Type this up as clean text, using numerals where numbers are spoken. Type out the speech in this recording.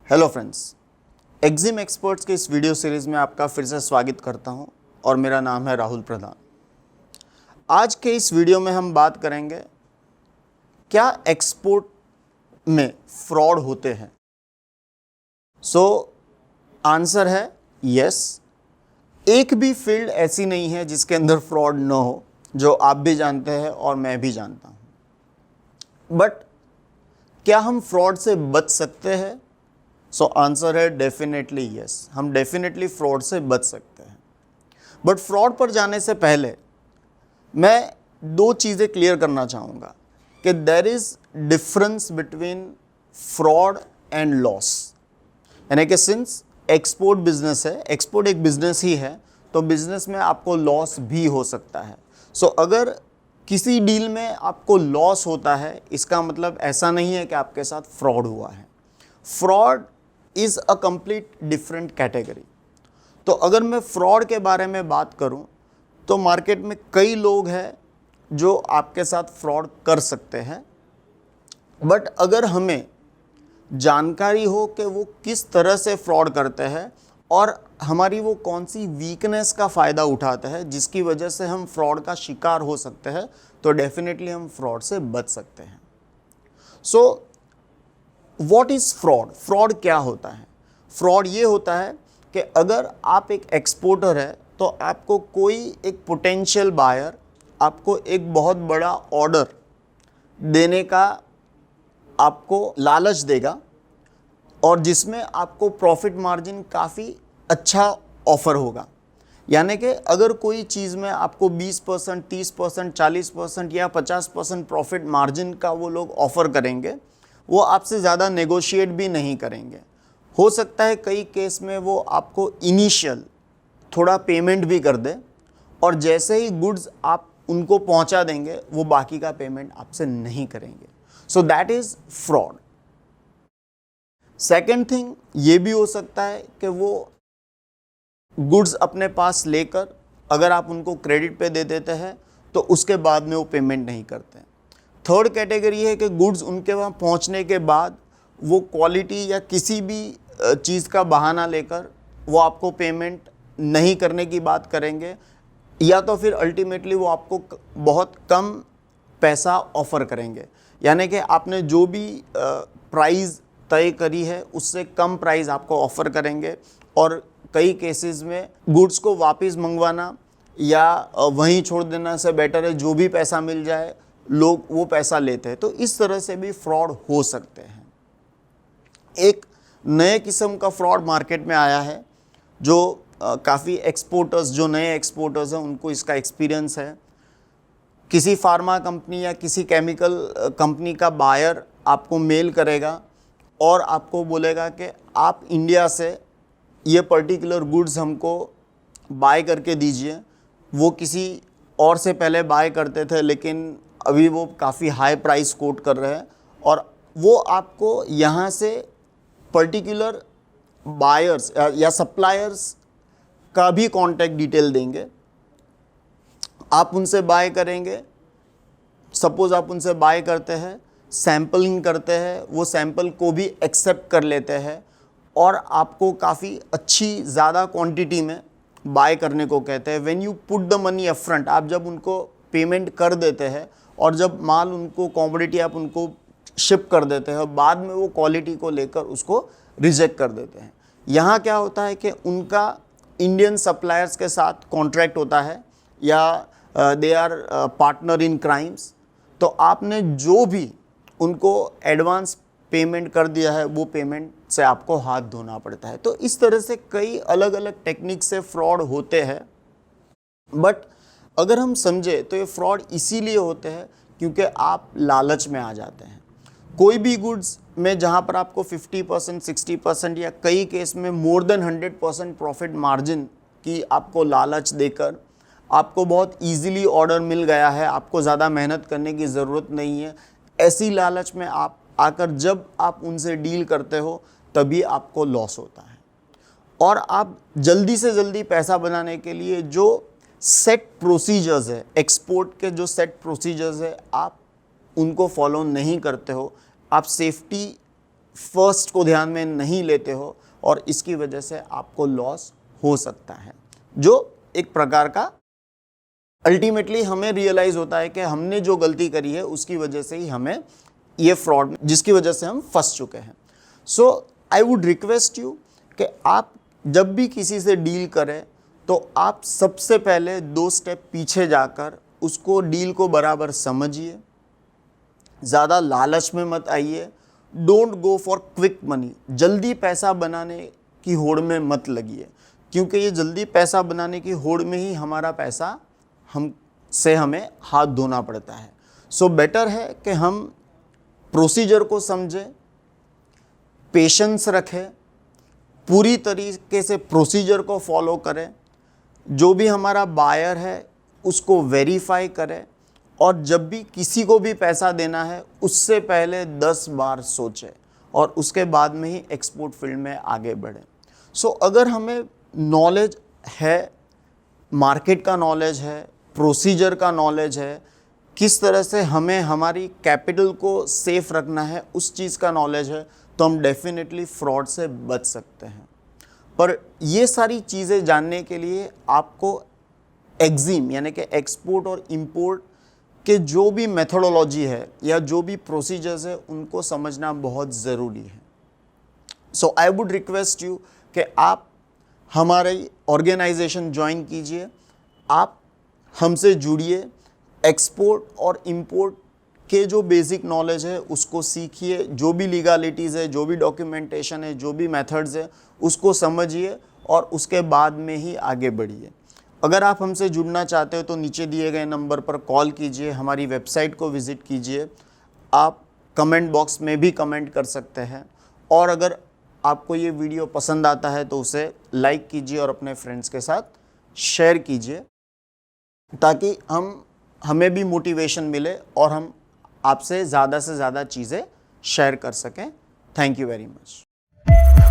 Hello friends, Exim experts के इस video series में आपका फिर से स्वागत करता हूं और मेरा नाम है राहुल प्रधान। आज के इस वीडियो में हम बात करेंगे क्या एक्सपोर्ट में फ्रॉड होते हैं। आंसर है यस। एक भी फील्ड ऐसी नहीं है जिसके अंदर फ्रॉड न हो, जो आप भी जानते हैं और मैं भी जानता हूं। बट क्या हम फ्रॉड से बच सकते हैं? आंसर है डेफिनेटली यस, हम डेफिनेटली फ्रॉड से बच सकते हैं। बट फ्रॉड पर जाने से पहले मैं दो चीज़ें क्लियर करना चाहूँगा कि there is difference between fraud and loss. यानी कि सिंस एक्सपोर्ट बिजनेस है, एक्सपोर्ट एक बिजनेस ही है, तो बिजनेस में आपको लॉस भी हो सकता है। अगर किसी डील में आपको लॉस होता है, इसका मतलब ऐसा नहीं है कि आपके साथ फ्रॉड हुआ है। Fraud is a complete different category. तो अगर मैं फ्रॉड के बारे में बात करूं, तो मार्केट में कई लोग हैं जो आपके साथ फ्रॉड कर सकते हैं। बट अगर हमें जानकारी हो कि वो किस तरह से फ्रॉड करते हैं और हमारी वो कौन सी वीकनेस का फ़ायदा उठाते हैं जिसकी वजह से हम फ्रॉड का शिकार हो सकते हैं, तो डेफिनेटली हम फ्रॉड से बच सकते हैं। What is fraud? फ्रॉड क्या होता है? फ्रॉड ये होता है कि अगर आप एक एक्सपोर्टर है तो आपको कोई एक पोटेंशियल बायर आपको एक बहुत बड़ा ऑर्डर देने का आपको लालच देगा और जिसमें आपको प्रॉफिट मार्जिन काफ़ी अच्छा ऑफ़र होगा। यानी कि अगर कोई चीज़ में आपको 20%, 30%, 40% या 50% प्रॉफिट मार्जिन का वो लोग ऑफ़र करेंगे, वो आपसे ज़्यादा नेगोशिएट भी नहीं करेंगे। हो सकता है कई केस में वो आपको इनिशियल थोड़ा पेमेंट भी कर दे और जैसे ही गुड्स आप उनको पहुंचा देंगे, वो बाकी का पेमेंट आपसे नहीं करेंगे। That is fraud. Second thing ये भी हो सकता है कि वो गुड्स अपने पास लेकर अगर आप उनको क्रेडिट पे दे देते हैं तो उसके बाद में वो पेमेंट नहीं करते हैं। थर्ड कैटेगरी है कि गुड्स उनके वहाँ पहुँचने के बाद वो क्वालिटी या किसी भी चीज़ का बहाना लेकर वो आपको पेमेंट नहीं करने की बात करेंगे, या तो फिर अल्टीमेटली वो आपको बहुत कम पैसा ऑफ़र करेंगे। यानी कि आपने जो भी प्राइस तय करी है उससे कम प्राइस आपको ऑफ़र करेंगे और कई केसेस में गुड्स को वापस मंगवाना या वहीं छोड़ देना से बेटर है जो भी पैसा मिल जाए लोग वो पैसा लेते हैं। तो इस तरह से भी फ्रॉड हो सकते हैं। एक नए किस्म का फ्रॉड मार्केट में आया है जो काफ़ी एक्सपोर्टर्स, जो नए एक्सपोर्टर्स हैं, उनको इसका एक्सपीरियंस है। किसी फार्मा कंपनी या किसी केमिकल कंपनी का बायर आपको मेल करेगा और आपको बोलेगा कि आप इंडिया से ये पर्टिकुलर गुड्स हमको बाय करके दीजिए। वो किसी और से पहले बाय करते थे लेकिन अभी वो काफ़ी हाई प्राइस कोट कर रहे हैं और वो आपको यहाँ से पर्टिकुलर बायर्स या सप्लायर्स का भी कॉन्टैक्ट डिटेल देंगे। आप उनसे बाय करेंगे, सपोज़ आप उनसे बाय करते हैं, सैम्पलिंग करते हैं, वो सैंपल को भी एक्सेप्ट कर लेते हैं और आपको काफ़ी अच्छी ज़्यादा क्वांटिटी में बाय करने को कहते हैं। When you put the money up front, आप जब उनको पेमेंट कर देते हैं और जब माल उनको कॉमोडिटी आप उनको शिप कर देते हैं और बाद में वो क्वालिटी को लेकर उसको रिजेक्ट कर देते हैं। यहाँ क्या होता है कि उनका इंडियन सप्लायर्स के साथ कॉन्ट्रैक्ट होता है या they are partner in crimes. तो आपने जो भी उनको एडवांस पेमेंट कर दिया है वो पेमेंट से आपको हाथ धोना पड़ता है। तो इस तरह से कई अलग अलग टेक्निक से फ्रॉड होते हैं। बट अगर हम समझे तो ये फ्रॉड इसीलिए होते हैं क्योंकि आप लालच में आ जाते हैं। कोई भी गुड्स में जहाँ पर आपको 50%, 60% या कई केस में मोर देन 100% प्रॉफिट मार्जिन की आपको लालच देकर आपको बहुत इजीली ऑर्डर मिल गया है, आपको ज़्यादा मेहनत करने की ज़रूरत नहीं है, ऐसी लालच में आप आकर जब आप उनसे डील करते हो तभी आपको लॉस होता है। और आप जल्दी से जल्दी पैसा बनाने के लिए जो सेट प्रोसीजर्स है, एक्सपोर्ट के जो सेट प्रोसीजर्स है, आप उनको फॉलो नहीं करते हो। आप सेफ्टी फर्स्ट को ध्यान में नहीं लेते हो और इसकी वजह से आपको लॉस हो सकता है, जो एक प्रकार का अल्टीमेटली हमें रियलाइज होता है कि हमने जो गलती करी है उसकी वजह से ही हमें ये फ्रॉड, जिसकी वजह से हम फंस चुके हैं। सो आई वुड रिक्वेस्ट यू कि आप जब भी किसी से डील करें तो आप सबसे पहले 2 स्टेप पीछे जाकर उसको डील को बराबर समझिए, ज़्यादा लालच में मत आइए, don't go for quick money, जल्दी पैसा बनाने की होड़ में मत लगिए, क्योंकि ये जल्दी पैसा बनाने की होड़ में ही हमारा पैसा हमें हाथ धोना पड़ता है। सो बेटर है कि हम प्रोसीजर को समझें, पेशेंस रखें, पूरी तरीके से प्रोसीजर को फॉलो करें, जो भी हमारा बायर है उसको वेरीफाई करें, और जब भी किसी को भी पैसा देना है उससे पहले 10 बार सोचें और उसके बाद में ही एक्सपोर्ट फील्ड में आगे बढ़ें। सो अगर हमें नॉलेज है, मार्केट का नॉलेज है, प्रोसीजर का नॉलेज है, किस तरह से हमें हमारी कैपिटल को सेफ रखना है उस चीज़ का नॉलेज है, तो हम डेफिनेटली फ्रॉड से बच सकते हैं। पर ये सारी चीज़ें जानने के लिए आपको एक्जिम यानी कि एक्सपोर्ट और इंपोर्ट के जो भी मेथोडोलॉजी है या जो भी प्रोसीजर्स है उनको समझना बहुत ज़रूरी है। सो आई वुड रिक्वेस्ट यू कि आप हमारी ऑर्गेनाइजेशन ज्वाइन कीजिए, आप हमसे जुड़िए, एक्सपोर्ट और इंपोर्ट के जो बेसिक नॉलेज है उसको सीखिए, जो भी लीगलिटीज़ है, जो भी डॉक्यूमेंटेशन है, जो भी मेथड्स है उसको समझिए और उसके बाद में ही आगे बढ़िए। अगर आप हमसे जुड़ना चाहते हो तो नीचे दिए गए नंबर पर कॉल कीजिए, हमारी वेबसाइट को विज़िट कीजिए, आप कमेंट बॉक्स में भी कमेंट कर सकते हैं, और अगर आपको ये वीडियो पसंद आता है तो उसे लाइक कीजिए और अपने फ्रेंड्स के साथ शेयर कीजिए, ताकि हमें भी मोटिवेशन मिले और हम आपसे ज़्यादा से ज़्यादा चीज़ें शेयर कर सकें। Thank you very much.